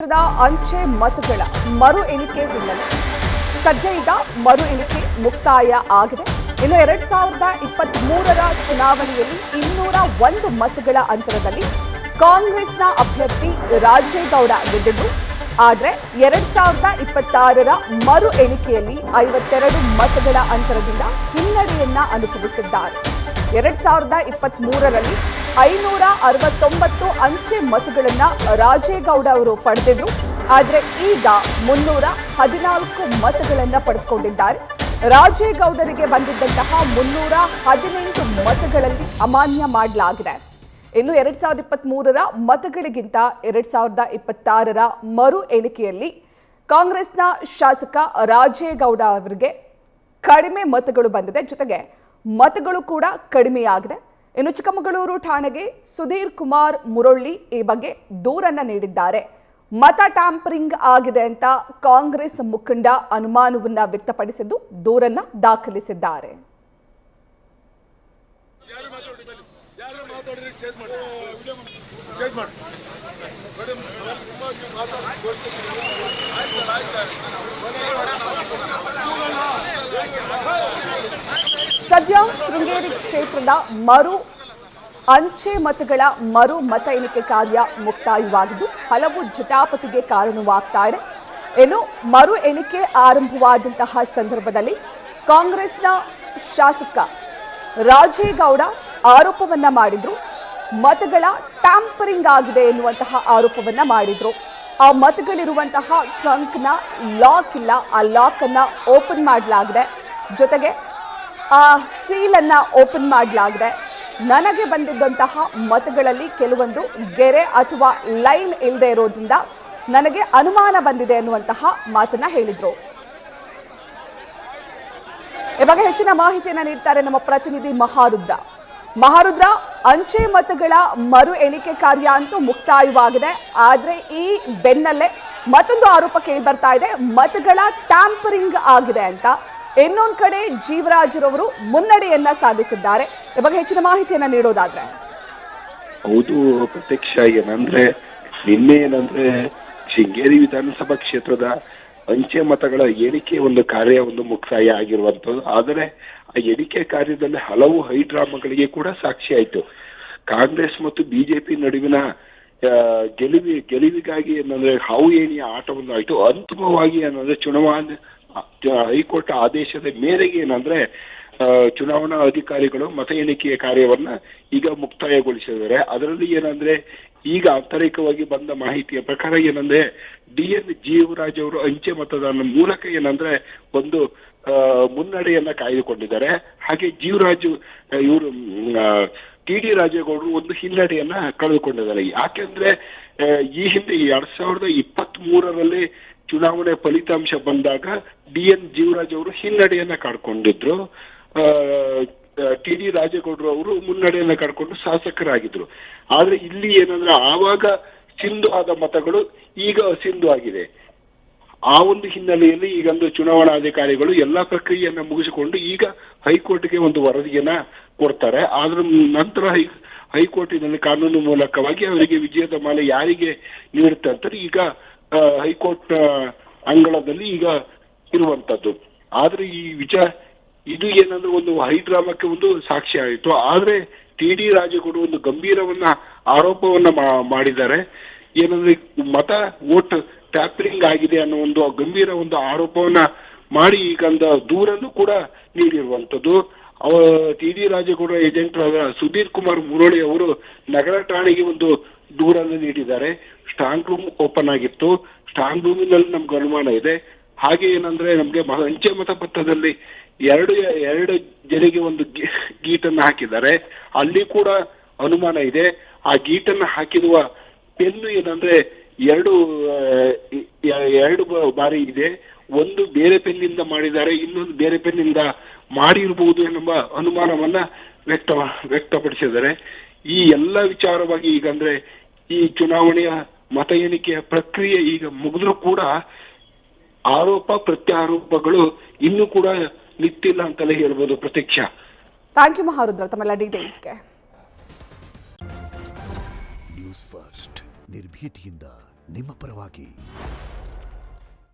ಅಂಚೆ ಮತಗಳ ಮರು ಎಣಿಕೆ ಹಿನ್ನೆಲೆ ಸದ್ಯ ಈಗ ಮರು ಎಣಿಕೆ ಮುಕ್ತಾಯ ಆಗಿದೆ. ಇನ್ನು 2023ರ ಚುನಾವಣೆಯಲ್ಲಿ 201 ಮತಗಳ ಅಂತರದಲ್ಲಿ ಕಾಂಗ್ರೆಸ್ನ ಅಭ್ಯರ್ಥಿ ರಾಜೇಗೌಡ ಗೆದ್ದಿದ್ದು. ಆದರೆ 2026ರ ಮರು ಎಣಿಕೆಯಲ್ಲಿ 52 ಮತಗಳ ಅಂತರದಿಂದ ಹಿನ್ನಡೆಯನ್ನ ಅನುಭವಿಸಿದ್ದಾರೆ. 2023ರಲ್ಲಿ 569 ಅಂಚೆ ಮತಗಳನ್ನ ರಾಜೇಗೌಡ ಅವರು ಪಡೆದಿದ್ರು. ಆದರೆ ಈಗ 314 ಮತಗಳನ್ನ ಪಡೆದುಕೊಂಡಿದ್ದಾರೆ. ರಾಜೇಗೌಡರಿಗೆ ಬಂದಿದ್ದಂತಹ 318 ಮತಗಳಲ್ಲಿ ಅಮಾನ್ಯ ಮಾಡಲಾಗಿದೆ. ಇನ್ನು 2023ರ ಮತಗಳಿಗಿಂತ 2026ರ ಮರು ಎಣಿಕೆಯಲ್ಲಿ ಕಾಂಗ್ರೆಸ್ನ ಶಾಸಕ ರಾಜೇಗೌಡ ಅವರಿಗೆ ಕಡಿಮೆ ಮತಗಳು ಬಂದಿದೆ. ಜೊತೆಗೆ ಮತಗಳು ಕೂಡ ಕಡಿಮೆಯಾಗಿದೆ. ಇನ್ನು ಚಿಕ್ಕಮಗಳೂರು ಠಾಣೆಗೆ ಸುಧೀರ್ ಕುಮಾರ್ ಮುರೊಳ್ಳಿ ಈ ಬಗ್ಗೆ ದೂರನ್ನ ನೀಡಿದ್ದಾರೆ. ಮತ ಟ್ಯಾಂಪರಿಂಗ್ ಆಗಿದೆ ಅಂತ ಕಾಂಗ್ರೆಸ್ ಮುಖಂಡ ಅನುಮಾನವನ್ನ ವ್ಯಕ್ತಪಡಿಸಿದ್ದು ದೂರನ್ನ ದಾಖಲಿಸಿದ್ದಾರೆ. ಸದ್ಯ ಶೃಂಗೇರಿ ಕ್ಷೇತ್ರದ ಅಂಚೆ ಮತಗಳ ಮತ ಎಣಿಕೆ ಕಾರ್ಯ ಮುಕ್ತಾಯವಾಗಿದ್ದು ಹಲವು ಜಟಾಪಟಿಗೆ ಕಾರಣವಾಗ್ತಾ ಇದೆ. ಇನ್ನು ಮರು ಎಣಿಕೆ ಆರಂಭವಾದಂತಹ ಸಂದರ್ಭದಲ್ಲಿ ಕಾಂಗ್ರೆಸ್ನ ಶಾಸಕ ರಾಜೇಗೌಡ ಆರೋಪವನ್ನ ಮಾಡಿದ್ರು. ಮತಗಳ ಟ್ಯಾಂಪರಿಂಗ್ ಆಗಿದೆ ಎನ್ನುವಂತಹ ಆರೋಪವನ್ನ ಮಾಡಿದ್ರು. ಆ ಮತಗಳಿರುವಂತಹ ಟ್ರಂಕ್ನ ಲಾಕ್ ಇಲ್ಲ, ಆ ಲಾಕ್ ಅನ್ನ ಓಪನ್ ಮಾಡಲಾಗಿದೆ. ಜೊತೆಗೆ ಆ ಸೀಲನ್ನ ಓಪನ್ ಮಾಡಲಾಗಿದೆ. ನನಗೆ ಬಂದಿದ್ದಂತಹ ಮತಗಳಲ್ಲಿ ಕೆಲವೊಂದು ಗೆರೆ ಅಥವಾ ಲೈನ್ ಇಲ್ಲದೆ ಇರೋದ್ರಿಂದ ನನಗೆ ಅನುಮಾನ ಬಂದಿದೆ ಎನ್ನುವಂತಹ ಮಾತನ್ನ ಹೇಳಿದ್ರು. ಇವಾಗ ಹೆಚ್ಚಿನ ಮಾಹಿತಿಯನ್ನ ನೀಡ್ತಾರೆ ನಮ್ಮ ಪ್ರತಿನಿಧಿ ಮಹಾರುದ್ರ. ಅಂಚೆ ಮತಗಳ ಮರು ಎಣಿಕೆ ಕಾರ್ಯ ಅಂತೂ ಮುಕ್ತಾಯವಾಗಿದೆ. ಆದ್ರೆ ಈ ಬೆನ್ನಲ್ಲೇ ಮತ್ತೊಂದು ಆರೋಪ ಕೇಳಿ ಬರ್ತಾ ಇದೆ, ಮತಗಳ ಟ್ಯಾಂಪರಿಂಗ್ ಆಗಿದೆ ಅಂತ. ಇನ್ನೊಂದು ಕಡೆ ಜೀವರಾಜ್ರವರು ಮುನ್ನಡೆಯನ್ನ ಸಾಧಿಸಿದ್ದಾರೆ. ಇವಾಗ ಹೆಚ್ಚಿನ ಮಾಹಿತಿಯನ್ನ ನೀಡೋದಾದ್ರೆ ಹೌದು ಪ್ರತ್ಯಕ್ಷ ನಿನ್ನೆ ಶೃಂಗೇರಿ ವಿಧಾನಸಭಾ ಕ್ಷೇತ್ರದ ಅಂಚೆ ಮತಗಳ ಎಣಿಕೆ ಕಾರ್ಯ ಮುಕ್ತಾಯ ಆಗಿರುವಂತದ್ದು. ಆದರೆ ಆ ಎಣಿಕೆ ಕಾರ್ಯದಲ್ಲಿ ಹಲವು ಹೈಡ್ರಾಮಾಗಳಿಗೆ ಕೂಡ ಸಾಕ್ಷಿ ಆಯ್ತು. ಕಾಂಗ್ರೆಸ್ ಮತ್ತು ಬಿಜೆಪಿ ನಡುವಿನ ಗೆಲುವಿಗಾಗಿ ಹಾವು ಏಣಿಯ ಆಟವನ್ನು ಆಯ್ತು. ಅಂತಿಮವಾಗಿ ಚುನಾವಣಾ ಹೈಕೋರ್ಟ್ ಆದೇಶದ ಮೇರೆಗೆ ಚುನಾವಣಾ ಅಧಿಕಾರಿಗಳು ಮತ ಎಣಿಕೆಯ ಕಾರ್ಯವನ್ನ ಈಗ ಮುಕ್ತಾಯಗೊಳಿಸಿದ್ದಾರೆ. ಅದರಲ್ಲಿ ಈಗ ಆಂತರಿಕವಾಗಿ ಬಂದ ಮಾಹಿತಿಯ ಪ್ರಕಾರ DN ಜೀವರಾಜ್ ಅವರು ಅಂಚೆ ಮತದಾನ ಮೂಲಕ ಒಂದು ಮುನ್ನಡೆಯನ್ನ ಕಾಯ್ದುಕೊಂಡಿದ್ದಾರೆ. ಹಾಗೆ ಜೀವರಾಜ್ ಇವರು TD ರಾಜೇಗೌಡರು ಒಂದು ಹಿನ್ನಡೆಯನ್ನ ಕಳೆದುಕೊಂಡಿದ್ದಾರೆ. ಯಾಕೆಂದ್ರೆ ಈ ಹಿಂದೆ 2023ರಲ್ಲಿ ಚುನಾವಣೆ ಫಲಿತಾಂಶ ಬಂದಾಗ DN ಜೀವರಾಜ್ ಅವರು ಹಿನ್ನಡೆಯನ್ನ ಕಾಡ್ಕೊಂಡಿದ್ರು. TD ರಾಜೇಗೌಡರು ಅವರು ಮುನ್ನಡೆಯನ್ನ ಕಾಡ್ಕೊಂಡು ಶಾಸಕರಾಗಿದ್ರು. ಆದ್ರೆ ಇಲ್ಲಿ ಆವಾಗ ಸಿಂಧು ಆದ ಮತಗಳು ಈಗ ಅಸಿಂಧು ಆಗಿದೆ. ಆ ಒಂದು ಹಿನ್ನೆಲೆಯಲ್ಲಿ ಈಗ ಚುನಾವಣಾಧಿಕಾರಿಗಳು ಎಲ್ಲಾ ಪ್ರಕ್ರಿಯೆಯನ್ನ ಮುಗಿಸಿಕೊಂಡು ಈಗ ಹೈಕೋರ್ಟ್ಗೆ ಒಂದು ವರದಿಯನ್ನ ಕೊಡ್ತಾರೆ. ಆದ್ರ ನಂತರ ಹೈಕೋರ್ಟಿನಲ್ಲಿ ಕಾನೂನು ಮೂಲಕವಾಗಿ ಅವರಿಗೆ ವಿಜಯದ ಮಾಲೆ ಯಾರಿಗೆ ನೀಡುತ್ತೆ ಅಂತ ಈಗ ಹೈಕೋರ್ಟ್ ಅಂಗಳದಲ್ಲಿ ಈಗ ಇರುವಂತದ್ದು. ಆದ್ರೆ ಇದು ಒಂದು ಹೈಡ್ರಾಮಕ್ಕೆ ಒಂದು ಸಾಕ್ಷಿ ಆಯಿತು. ಆದ್ರೆ TD ರಾಜೇಗೌಡರು ಒಂದು ಗಂಭೀರವನ್ನ ಆರೋಪವನ್ನ ಮಾಡಿದ್ದಾರೆ. ಮತ ವೋಟ್ ಟ್ಯಾಪರಿಂಗ್ ಆಗಿದೆ ಅನ್ನೋ ಒಂದು ಗಂಭೀರ ಒಂದು ಆರೋಪವನ್ನ ಮಾಡಿ ಈಗ ದೂರನ್ನು ಕೂಡ ನೀಡಿರುವಂತದ್ದು. TD ರಾಜೇಗೌಡರ ಏಜೆಂಟ್ ಸುಧೀರ್ ಕುಮಾರ್ ಮುರೊಳ್ಳಿ ಅವರು ನಗರ ಠಾಣೆಗೆ ಒಂದು ದೂರನ್ನು ನೀಡಿದ್ದಾರೆ. ಸ್ಟ್ರಾಂಗ್ ರೂಮ್ ಓಪನ್ ಆಗಿತ್ತು. ಸ್ಟ್ರಾಂಗ್ ರೂಮಿನಲ್ಲಿ ನಮ್ಗೆ ಅನುಮಾನ ಇದೆ. ಹಾಗೆ ನಮ್ಗೆ ಅಂಚೆ ಮತಪತ್ರದಲ್ಲಿ ಎರಡು ಜನೆಗೆ ಒಂದು ಗೀಟನ್ನು ಹಾಕಿದ್ದಾರೆ. ಅಲ್ಲಿ ಕೂಡ ಅನುಮಾನ ಇದೆ. ಆ ಗೀಟನ್ನು ಹಾಕಿರುವ ಪೆನ್ನು ಎರಡು ಬಾರಿ ಇದೆ. ಒಂದು ಬೇರೆ ಪೆನ್ನಿಂದ ಮಾಡಿದ್ದಾರೆ, ಇನ್ನೊಂದು ಬೇರೆ ಪೆನ್ನಿಂದ ಮಾಡಿರಬಹುದು ಎನ್ನುವ ಅನುಮಾನವನ್ನ ವ್ಯಕ್ತಪಡಿಸಿದ್ದಾರೆ. ಈ ಎಲ್ಲ ವಿಚಾರವಾಗಿ ಈಗ ಈ ಚುನಾವಣೆಯ ಮತ ಎಣಿಕೆಯ ಪ್ರಕ್ರಿಯೆ ಈಗ ಮುಗಿದ್ರೂ ಕೂಡ ಆರೋಪ ಪ್ರತ್ಯಾರೋಪಗಳು ಇನ್ನೂ ಕೂಡ ನಿಂತಿಲ್ಲ ಅಂತಲೇ ಹೇಳ್ಬೋದು. ಪ್ರತ್ಯಕ್ಷ. ಥ್ಯಾಂಕ್ ಯು ಮಹಾರುದ್ರ ತಮ್ಮೆಲ್ಲ ಡೀಟೇಲ್ಸ್ಗೆ. ನ್ಯೂಸ್ ಫಸ್ಟ್ ನಿರ್ಭೀತಿಯಿಂದ ನಿಮ್ಮ ಪರವಾಗಿ.